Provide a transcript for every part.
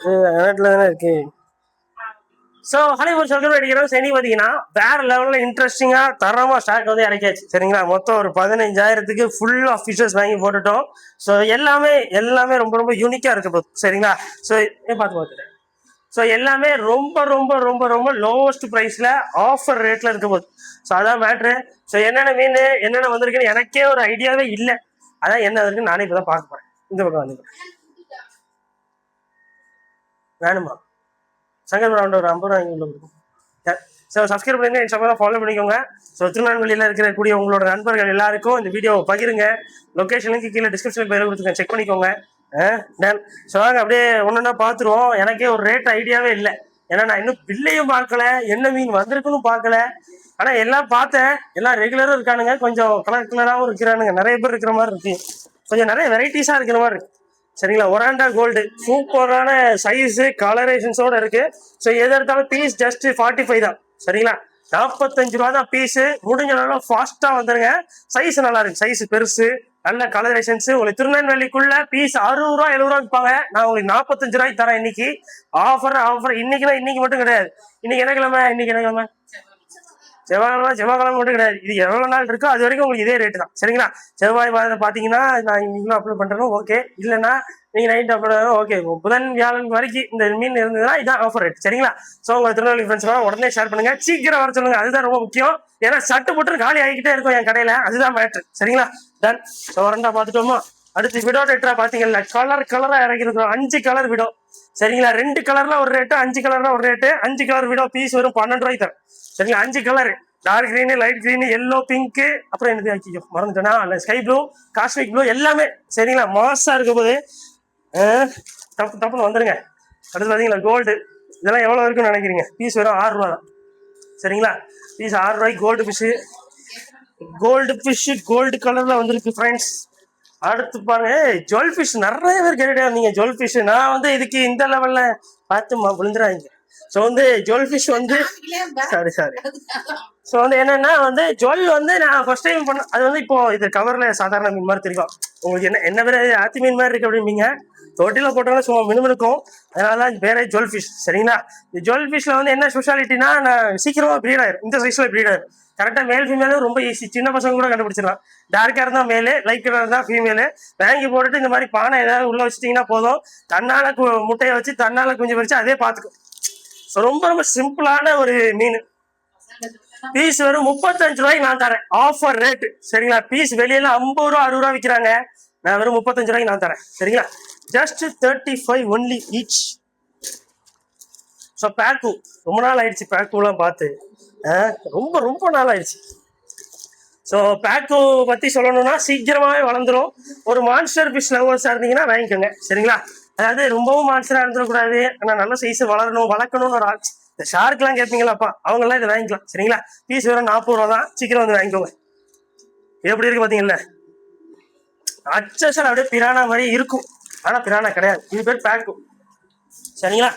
நாட்டில் தானே இருக்கு. ஸோ ஹாலிவுட் சொல்கிற அடிக்கிறோம். சரி பார்த்தீங்கன்னா வேற லெவலில் இன்ட்ரெஸ்டிங்காக தரமாக ஸ்டாக் வந்து இறக்கியாச்சு. சரிங்களா, மொத்தம் ஒரு 15,000க்கு ஃபுல் ஆஃப் ஃபிஷர்ஸ் வாங்கி போட்டுட்டோம். ஸோ எல்லாமே ரொம்ப ரொம்ப யூனிக்காக இருக்க போகுது. சரிங்களா, ஸோ பார்த்துட்டேன். ஸோ எல்லாமே ரொம்ப ரொம்ப ரொம்ப ரொம்ப லோவஸ்ட் ப்ரைஸில் ஆஃபர் ரேட்டில் இருக்க போகுது. ஸோ அதான் மேட்ரு. ஸோ என்னென்ன மீன் என்னென்ன வந்திருக்குன்னு எனக்கே ஒரு ஐடியாவே இல்லை. அதான் என்ன இருக்குன்னு நானே இப்போ தான் பார்க்க போகிறேன். இந்த பக்கம் வந்து வேணுமா சங்கர் பிராண்ட் ஒரு 50 ரூபா கொடுக்கும். ஸோ சப்ஸ்கிரைப் பண்ணுங்க, இன்ஸ்டாகிராம் ஃபாலோ பண்ணிக்கோங்க. ஸோ திருநெல்வேலியில் இருக்கக்கூடிய உங்களோட நண்பர்கள் எல்லாருக்கும் இந்த வீடியோவை பகிருங்க. லொக்கேஷன் லிங்க் கீழே டிஸ்கிரிப்ஷன் பேர் கொடுத்துருக்கேன், செக் பண்ணிக்கோங்க. டன். ஸோ வாங்க அப்படியே ஒன்றுன்னா பார்த்துருவோம். எனக்கே ஒரு ரேட் ஐடியாவே இல்லை. ஏன்னா நான் இன்னும் பில்லையும் பார்க்கல, என்ன மீன் வந்திருக்குன்னு பார்க்கல. ஆனால் எல்லாம் பார்த்தேன், எல்லாம் ரெகுலராக இருக்கானுங்க, கொஞ்சம் கலராகவும் இருக்கிறானுங்க, நிறைய பேர் இருக்கிற மாதிரி இருக்கு, கொஞ்சம் நிறைய வெரைட்டிஸாக இருக்கிற மாதிரி இருக்கு. சரிங்களா, ஒராண்டா கோல்டு சூப்பரான சைஸு கலரேஷன்ஸோட இருக்கு. ஸோ எது எடுத்தாலும் பீஸ் ஜஸ்ட் 45 தான். சரிங்களா, 45 ரூபா தான் பீஸு. முடிஞ்ச அளவு ஃபாஸ்ட்டாக வந்துருங்க. சைஸ் நல்லா இருக்கு, சைஸ் பெருசு, நல்ல கலரேஷன்ஸ். உங்களுக்கு திருநெல்வேலிக்குள்ள பீஸ் 60 ரூபா 70 ரூபா விற்பாங்க. நான் உங்களுக்கு 45 ரூபாய்க்கு தரேன் இன்னைக்கு. ஆஃபர் இன்னைக்குன்னா இன்னைக்கு மட்டும் கிடையாது. இன்னைக்கு என்ன கிழமை? செவ்வாய்க்கிழமை மட்டும் கிடையாது. இது எவ்வளவு நாள் இருக்கோ அது வரைக்கும் உங்களுக்கு இதே ரேட்டு தான். சரிங்களா, செவ்வாய் பாத்தீங்கன்னா நான் இன்னும் அப்லோட் பண்றேன், ஓகே. இல்லைன்னா நீங்க நைட் அப்லோட், ஓகே. புதன் வியாழன் வரைக்கும் இந்த மீன் இருந்ததுன்னா இதான் ஆஃபர் ரேட். சரிங்களா, ஸோ உங்க திருநெல்வேலி ஃப்ரெண்ட்ஸ் உடனே ஷேர் பண்ணுங்க, சீக்கிரம் வர சொல்லுங்க. அதுதான் ரொம்ப முக்கியம். ஏன்னா சட்டு போட்டு காலி ஆகிக்கிட்டே இருக்கும் என் கடையில, அதுதான் மேட்ரு. சரிங்களா, டன். ஸோ வரண்டா பார்த்துட்டோமா. அடுத்து விடோ டெட்ரா பாத்தீங்கன்னா கலரா இறக்கிருக்கோம். 5 கலர் விடோ. சரிங்களா, 2 கலர்ல ஒரு ரேட்டு, 5 கலர்ல ஒரு ரேட்டு. 5 கலர் விடோ பீஸ் வரும் 12 ரூபாய்க்கு தரேன். சரிங்களா, 5 colour, dark green, light green, yellow, pink, அப்புறம் எனக்கு ஆக்கியோ மறந்துட்டேன்னா ஸ்கை ப்ளூ, காஸ்மிக் ப்ளூ, எல்லாமே. சரிங்களா, மாசா இருக்க போது தப்புன்னு வந்துருங்க. அடுத்து பார்த்தீங்களா கோல்டு. இதெல்லாம் எவ்வளோ இருக்குன்னு நினைக்கிறீங்க? பீஸ் வெறும் 6 ரூபா தான். சரிங்களா, பீஸ் 6 ரூபாய்க்கு கோல்டு ஃபிஷ் கோல்டு கலர்ல வந்துருக்கு ஃப்ரெண்ட்ஸ். அடுத்து பாருங்க, ஜுவல் ஃபிஷ் நிறைய பேர் கேட்டுட்டே இருந்தீங்க. ஜுவல் ஃபிஷ் நான் வந்து இதுக்கு இந்த லெவல்ல பார்த்து விழுந்துடாங்க. ஸோ வந்து ஜுவல் ஃபிஷ் வந்து சாரி ஸோ வந்து என்னன்னா வந்து ஜுவல் வந்து நான் ஃபர்ஸ்ட் டைம் பண்ண, அது வந்து இப்போ இது கவர்ல சாதாரண மீன் மாதிரி தெரியும் உங்களுக்கு. என்ன பேர் ஆத்தி மீன் மாதிரி இருக்கு அப்படிம்பீங்க. தொட்டில போட்டாலும் சும்மா மினுமினுக்கும், அதனாலதான் பேரே ஜுவல் ஃபிஷ். சரிங்களா, இந்த ஜுவல் ஃபிஷ்ல வந்து என்ன ஸ்பெஷாலிட்டினா, நான் சீக்கிரமா ப்ரீட் ஆயிரும். இந்த சைஸ்ல ப்ரீட் ஆயிரும். கரெக்டா மேல் ஃபீமேலும் ரொம்ப ஈஸி, சின்ன பசங்க கூட கண்டுபிடிச்சிடலாம். டார்க்கா இருந்தா மேலு, லைட் கலர் இருந்தா ஃபீமேலு. வாங்கி போட்டுட்டு இந்த மாதிரி பானை ஏதாவது உள்ள வச்சுட்டீங்கன்னா போதும், தன்னால முட்டையை வச்சு தன்னால குஞ்சு பறிச்சு அதே பார்த்துக்கும். ரொம்ப ரொம்ப சிம்பிளான ஒரு மீன். பீஸ் வெறும் 35 ரூபாய்க்கு நான் தரேன், ஆஃபர் ரேட்டு. சரிங்களா, பீஸ் வெளியில 50 ரூபா 60 ரூபா விற்கிறாங்க, நான் வெறும் 35 ரூபாய்க்கு நான் தரேன். சரிங்களா, just 35 only each. So pack ரொம்ப நாள் ஆயிடுச்சு, பேக்குலாம் பார்த்து ரொம்ப ரொம்ப நாள் ஆயிடுச்சு. ஸோ பேக்கு பற்றி சொல்லணும்னா சீக்கிரமாகவே வளர்ந்துடும். ஒரு மான்ஸ்டர் ஃபிஷ் லவர்ஸாக இருந்தீங்கன்னா வாங்கிக்கோங்க. சரிங்களா, அதாவது ரொம்பவும் மான்ஸ்டராக இருந்துடக்கூடாது, ஆனால் நல்ல சைஸ் வளர்க்கணும்னு ஒரு ஆள். இந்த ஷார்க்லாம் கேட்பீங்களாப்பா, அவங்கெல்லாம் இதை வாங்கிக்கலாம். சரிங்களா, பீஸ் வெறும் 40 ரூபா தான். சீக்கிரம் வந்து வாங்கிக்கோங்க. எப்படி இருக்கு பார்த்தீங்களா, அச்சல் அப்படியே பிரானா மாதிரி இருக்கும், ஆனால் பிரானா கிடையாது, இது பேர் பேக்கு. சரிங்களா,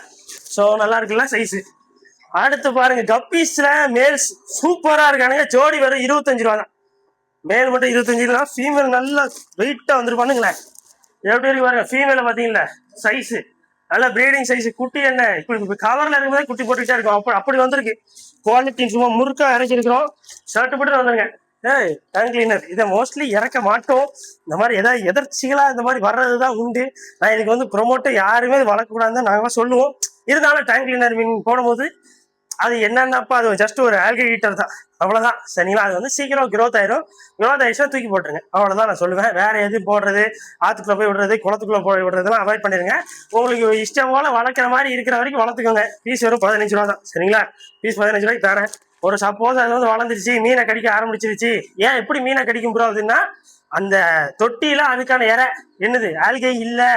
ஸோ நல்லா இருக்குல்ல சைஸு. அடுத்து பாருங்க, கப்பீஸ்ல மேல்ஸ் சூப்பரா இருக்கானுங்க. ஜோடி வெறும் 25 ரூபா தான். மேல் மட்டும் 25 ரூபா, ஃபீமேல் நல்லா வெயிட்டா வந்துருப்பானுங்களேன். எப்படி இருக்கு பாருங்க, ஃபீமேல பாத்தீங்களா சைஸு, நல்லா பிரீடிங் சைஸ். குட்டி என்ன இப்படி கவர்ல இருக்கும்போது குட்டி போட்டுக்கிட்டே இருக்கும், அப்படி வந்திருக்கு. குவாலிட்டி சும்மா முறுக்கா இறக்கிருக்கிறோம். ஷர்ட் போட்டு வந்துருங்க. டேங்க் கிளீனர் இதை மோஸ்ட்லி இறக்க மாட்டோம். இந்த மாதிரி ஏதாவது எதர்ச்சிகளா இந்த மாதிரி வர்றதுதான் உண்டு. நான் இதுக்கு வந்து ப்ரொமோட்டை யாருமே வளர்க்கக்கூடாதுன்னு நாங்கள் சொல்லுவோம். இருந்தாலும் டேங்க் கிளீனர் மீன் போடும்போது அது என்னன்னாப்பா, அது ஜஸ்ட் ஒரு ஆல்கே ஹீட்டர் தான், அவ்வளவுதான். சரிங்களா, அது வந்து சீக்கிரம் க்ரோத் ஆயிடுச்சுன்னா தூக்கி போட்டுருங்க, அவ்வளவுதான் நான் சொல்லுவேன். வேற எதுவும் போடுறது, ஆத்துக்குள்ள போய் விடுறது, குளத்துக்குள்ள போய் விடுறதுலாம் அவாய்ட் பண்ணிருங்க. உங்களுக்கு இஷ்டம் போல வளர்க்குற மாதிரி இருக்கிற வரைக்கும் வளர்த்துக்கோங்க. பீஸ் வெறும் 15 ரூபா தான். சரிங்களா, பீஸ் 15 ரூபாய்க்கு தரேன். ஒரு சப்போஸ் அது வந்து வளர்ந்துருச்சு, மீனை கடிக்க ஆரம்பிச்சிருச்சு. ஏன் எப்படி மீனை கடிக்கும் ப்ரோ அப்படின்னா, அந்த தொட்டியில அதுக்கான என்னது ஆல்கே இல்லை,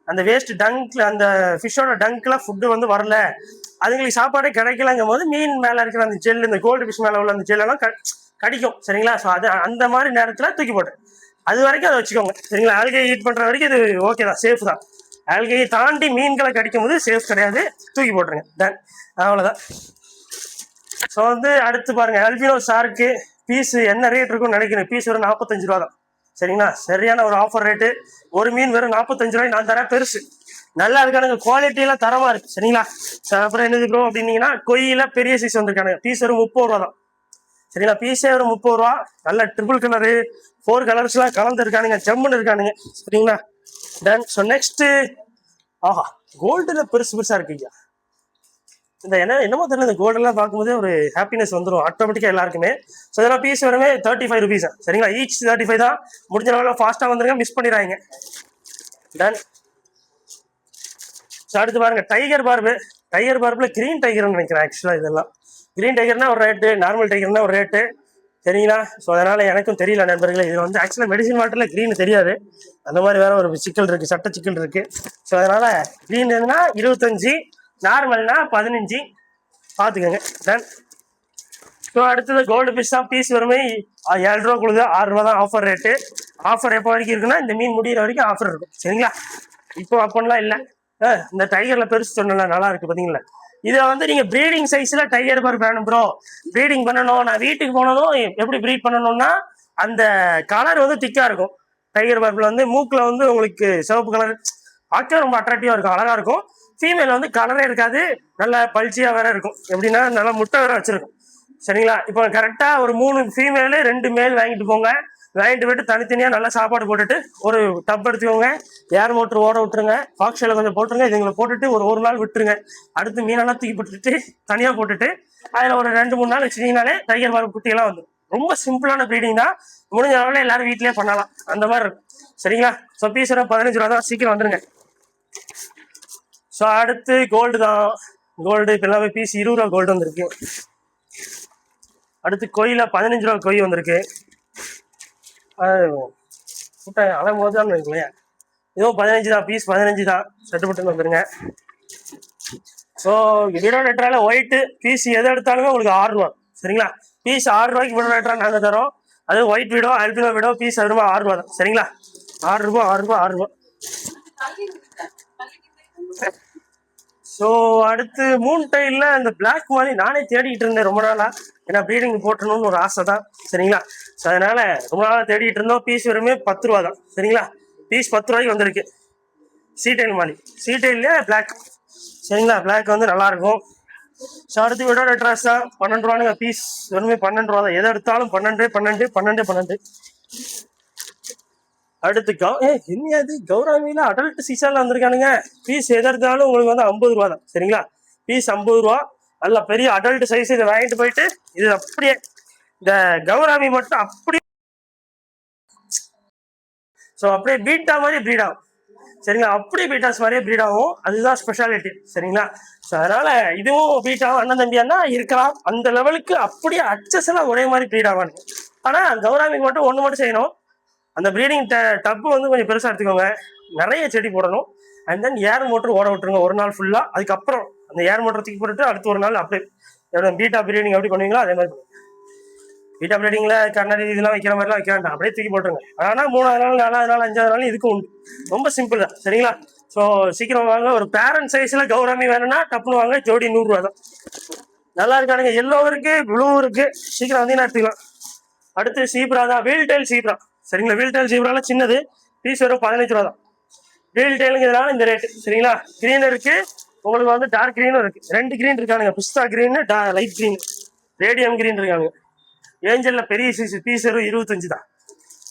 அந்த வேஸ்ட் டங்க்ல அந்த ஃபிஷ்ஷோட டங்க்ல ஃபுட்டு வந்து வரல, அதுங்களுக்கு சாப்பாடே கிடைக்கலங்கும் போது மீன் மேல இருக்கிற அந்த ஜெல், இந்த கோல்டு ஃபிஷ் மேல உள்ள அந்த ஜெல்லாம் கடிக்கும். சரிங்களா, ஸோ அது அந்த மாதிரி நேரத்துல தூக்கி போட்டு அது வரைக்கும் அதை வச்சுக்கோங்க. சரிங்களா, ஆல்கை ஹீட் பண்ற வரைக்கும் இது ஓகே தான், சேஃப் தான். ஆல்கையை தாண்டி மீன்களை கடிக்கும் போது சேஃப் கிடையாது, தூக்கி போட்டுருங்க. டன், அவ்வளவுதான். ஸோ வந்து அடுத்து பாருங்க, அல்பினோ ஷார்க்கு பீஸ் என்ன ரேட் இருக்குன்னு நினைக்கிறேன். பீஸ் வெறும் 45 ரூபா தான். சரிங்களா, சரியான ஒரு ஆஃபர் ரேட்டு. ஒரு மீன் வெறும் 45 ரூபாய்க்கு நான் தரேன், பெருசு. நல்லா இருக்கானுங்க, குவாலிட்டி எல்லாம் தரமா இருக்கு சரிங்களா. அப்புறம் என்னது ப்ரோ அப்படின்னீங்கன்னா கொய்யில பெரிய சைஸ் வந்திருக்கானுங்க. பீஸ் ஒரு 30 ரூபா தான் சரிங்களா. பீஸே ஒரு 30 ரூபா. நல்ல ட்ரிபிள் கலரு 4 கலர்ஸ் எல்லாம் கலந்து இருக்கானுங்க, ஜம்முன்னு இருக்கானுங்க சரிங்களா. தென் ஸோ நெக்ஸ்ட் ஆஹா கோல்டுல பெருசு பெருசா இருக்கு ஐயா. இந்த என்னமோ தெரியல, இந்த கோல்டெல்லாம் பார்க்கும்போதே ஒரு ஹாப்பினஸ் வந்துடும் ஆட்டோமேட்டிக்கா எல்லாருக்குமே. ஸோ இதெல்லாம் பீஸ் வருமே 35 ருபீஸ் சரிங்களா. ஈச் 35 தான். முடிஞ்ச அளவுக்கு ஃபாஸ்ட்டாக வந்துருங்க, மிஸ் பண்ணிடுறாங்க. டன். ஸோ அடுத்து பாருங்க டைகர் பார்பு. டைகர் பார்பில் கிரீன் டைகர்னு நினைக்கிறேன் ஆக்சுவலாக. இதெல்லாம் கிரீன் டைகர்னா ஒரு ரேட்டு, நார்மல் டைகர்னா ஒரு ரேட்டு சரிங்களா. ஸோ அதனால எனக்கும் தெரியல நண்பர்களே. இது வந்து ஆக்சுவலாக மெடிசின் வாட்டரில் க்ரீன் தெரியாது, அந்த மாதிரி வேற ஒரு சிக்கல் இருக்கு, சட்ட சிக்கல் இருக்கு. ஸோ அதனால க்ரீன்னா 25, நார்மல்னா 15 பார்த்துக்கோங்க. டன். ஸோ அடுத்தது கோல்டு ஃபிஷ் தான். பீஸ் வருமே 7 ரூபா கொடுது, 6 ரூபா தான் ஆஃபர் ரேட்டு. ஆஃபர் எப்போ வரைக்கும் இருக்குன்னா இந்த மீன் முடிகிற வரைக்கும் ஆஃபர் இருக்கும் சரிங்களா. இப்போ அப்போலாம் இல்லை. இந்த டைகர்ல பெருசு சொன்னல நல்லா இருக்கு பார்த்தீங்களா. இதை வந்து நீங்க ப்ரீடிங் சைஸ்ல டைகர் பார்ப் வேணும் ப்ரோ, ப்ரீடிங் பண்ணணும். நான் வீட்டுக்கு போனதும் எப்படி ப்ரீட் பண்ணணும்னா அந்த கலர் வந்து திக்கா இருக்கும். டைகர் பார்ப்ல வந்து மூக்குல வந்து உங்களுக்கு சிவப்பு கலர் பார்க்க ரொம்ப அட்ராக்டிவா இருக்கும், அழகா இருக்கும். ஃபீமேல் வந்து கலரே இருக்காது, நல்லா பல்ச்சியா வேற இருக்கும். எப்படின்னா நல்லா முட்டை வேற வச்சிருக்கும் சரிங்களா. இப்போ கரெக்டா ஒரு 3 ஃபீமேலு 2 மேல் வாங்கிட்டு போங்க. வாங்கிட்டு போயிட்டு தனித்தனியா நல்லா சாப்பாடு போட்டுட்டு ஒரு டப் எடுத்துக்கோங்க, ஏர் மோட்டர் ஓட விட்டுருங்க, பாக்ஸில் கொஞ்சம் போட்டுருங்க, இதுங்களை போட்டுட்டு ஒரு நாள் விட்டுருங்க. அடுத்து மீனெல்லாம் தூக்கி போட்டுட்டு தனியா போட்டுட்டு அதில் ஒரு 2-3 நாள் வச்சுட்டீங்கனாலே டைகர் பார்ப் குட்டியெல்லாம் வந்துடும். ரொம்ப சிம்பிளான ப்ரீடிங் தான், முடிஞ்ச அளவில் எல்லாரும் வீட்லயே பண்ணலாம், அந்த மாதிரி இருக்கும் சரிங்களா. ஸோ பீஸ் 15 ரூபா தான், சீக்கிரம் வந்துருங்க. ஸோ அடுத்து கோல்டு தான். கோல்டு இப்போ எல்லாமே பீஸ் 20 ரூபா கோல்டு வந்திருக்கு. அடுத்து கொய்யில 15 ரூபா கொய் வந்திருக்கு. அளவு போது தான் இருக்குல்லையா, இதுவும் 15 தான், பீஸ் 15 தான். செட்டுப்பட்டு வந்துருங்க. ஸோ விடோ லெட்டரால ஒயிட்டு பீஸ் எது எடுத்தாலுமே உங்களுக்கு 6 ரூபா சரிங்களா. பீஸ் 6 ரூபாய்க்கு விடோ லெட்டரா நாங்கள் தரோம். அது white widow albino widow piece 6 ரூபா தான் சரிங்களா. 6 ரூபா. ஸோ அடுத்து மூன் டைல்ல இந்த பிளாக் மாதிரி நானே தேடிட்டு இருந்தேன் ரொம்ப நாளா. ஏன்னா ப்ரீடிங் போட்டணும்னு ஒரு ஆசை தான் சரிங்களா. ஸோ அதனால ரொம்ப நாளாக தேடிட்டு இருந்தோம். பீஸ் வருமே 10 ரூபா தான் சரிங்களா. பீஸ் 10 ரூபாய்க்கு வந்திருக்கு. சீடைல் மாதிரி, சீடைல்ல பிளாக் சரிங்களா. பிளாக் வந்து நல்லா இருக்கும். ஸோ அடுத்து விடோ லெட்டராஸ் தான் 12 ரூபானுங்க. பீஸ் வருமே 12 ரூபா தான். எதை எடுத்தாலும் 12. அடுத்து என்னது கௌராமியில அடல்ட் சீசன்ல வந்திருக்கானுங்க. பீஸ் எதற்காலும் உங்களுக்கு வந்து 50 ரூபா தான் சரிங்களா. பீஸ் 50 ரூபா, நல்ல பெரிய அடல்ட் சைஸ். இதை வாங்கிட்டு போயிட்டு இது அப்படியே இந்த கௌராமி மட்டும் அப்படியே ஸோ அப்படியே பீட்டா மாதிரி ப்ரீட் ஆகும் சரிங்களா. அப்படியே பீட்டாஸ் மாதிரியே ப்ரீட் ஆகும், அதுதான் ஸ்பெஷாலிட்டி சரிங்களா. ஸோ அதனால இதுவும் பீட்டாவும் அண்ணன் தம்பியானா இருக்கலாம். அந்த லெவலுக்கு அப்படியே அச்சஸ் எல்லாம் ஒரே மாதிரி ப்ரீட் ஆவானுங்க. ஆனால் கௌராமிக்கு மட்டும் ஒன்று மட்டும் செய்யணும், அந்த ப்ரீடிங் டப்பு வந்து கொஞ்சம் பெருசாக எடுத்துக்கோங்க, நிறைய செடி போடணும். அண்ட் தென் ஏர் மோட்டர் ஓட விட்டுருங்க ஒரு நாள் ஃபுல்லாக. அதுக்கப்புறம் அந்த ஏர் மோட்டர் தூக்கி போட்டுட்டு அடுத்து ஒரு நாள் அப்படியே பீட்டா ப்ரீடிங் எப்படி பண்ணுவீங்களோ அதே மாதிரி பண்ணுங்க. பீட்டா ப்ரீடிங்கில் கண்ணாடி இதெல்லாம் வைக்கிற மாதிரிலாம் வைக்க வேண்டாம், அப்படியே தூக்கி போட்டுருங்க. ஆனால் 3ஆவது நாள் 4ஆவது நாள் 5ஆவது நாள் இதுக்கு உண்டு. ரொம்ப சிம்பிள் தான் சரிங்களா. ஸோ சீக்கிரம் வாங்க. ஒரு பேரண்ட் சைஸில் கௌராமி வேணும்னா டப்புன்னு வாங்க, ஜோடி 100 ரூபா தான். நல்லா இருக்கானுங்க, எல்லோ இருக்கு, ப்ளூ இருக்கு, சீக்கிரம் வந்தீங்கன்னா எடுத்துக்கலாம். அடுத்து சீப்ரா தான், வீல் டைல் சீப்ரா சரிங்களா. வீல் டைல் சீப்ரால சின்னது, பீஸ் வெறும் 15 ரூபா தான். வீல் டைலுங்கிறதுனால இந்த ரேட்டு சரிங்களா. கிரீன் இருக்கு, உங்களுக்கு வந்து டார்க் கிரீனும் இருக்கு. 2 கிரீன் இருக்கானுங்க, பிஸ்தா green, light green, radium green இருக்கானுங்க. ஏஞ்சல்ல பெரிய சைஸ், பீஸ் வெறும் 25 தான்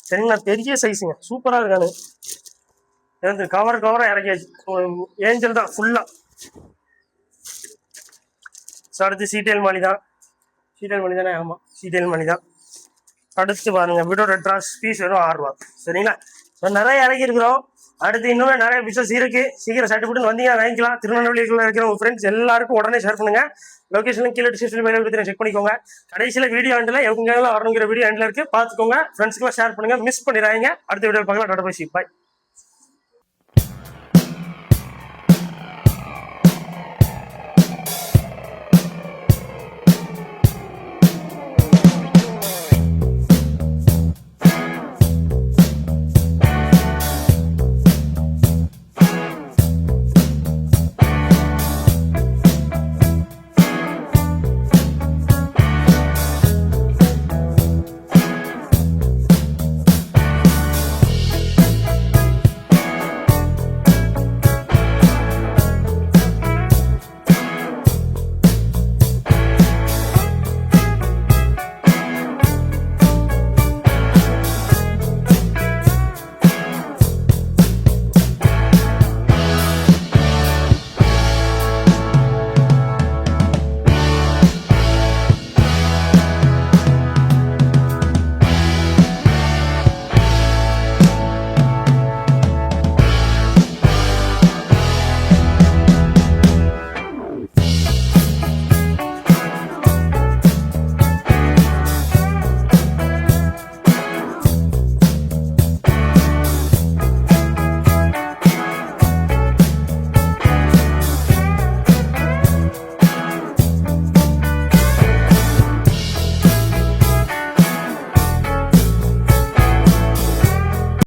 சரிங்களா. பெரிய சைஸுங்க, சூப்பரா இருக்கானுங்க. கவரா இறக்கியாச்சு. ஏஞ்சல் தான் ஃபுல்லா. அடுத்து சீட்டைல் மணி தான். சீட்டைல் மணி தானே? ஆமா, சீட்டைல் மணி தான். அடுத்து பாருங்க விடோ லெட்டராஸ். பீஸ் வெறும் 6 ரூபா சரிங்களா. நிறைய இறக்கி இருக்கிறோம். அடுத்து இன்னுமே நிறைய பிசினஸ் இருக்கு. சீக்கிரம் சர்டிஃபிகேட் வந்தீங்கன்னா வாங்கிக்கலாம். திருநெல்வேலிக்குள்ள இருக்கிற உங்க ஃப்ரெண்ட்ஸ் எல்லாருக்கும் உடனே ஷேர் பண்ணுங்க. லொகேஷன் கீழே டிஸ்கிரிப்ஷன் மேலே செக் பண்ணிக்கோங்க. கடைசியில் வீடியோ எண்டில் எங்கெல்லாம் வரணுங்கிற வீடியோ எண்டில் இருக்கு, பார்த்துக்கோங்க. ஃப்ரெண்ட்ஸ்க்குலாம் ஷேர் பண்ணுங்க, மிஸ் பண்ணிடுறாங்க. அடுத்த வீடியோ பார்க்கலாம். டாடா பை, பாய்.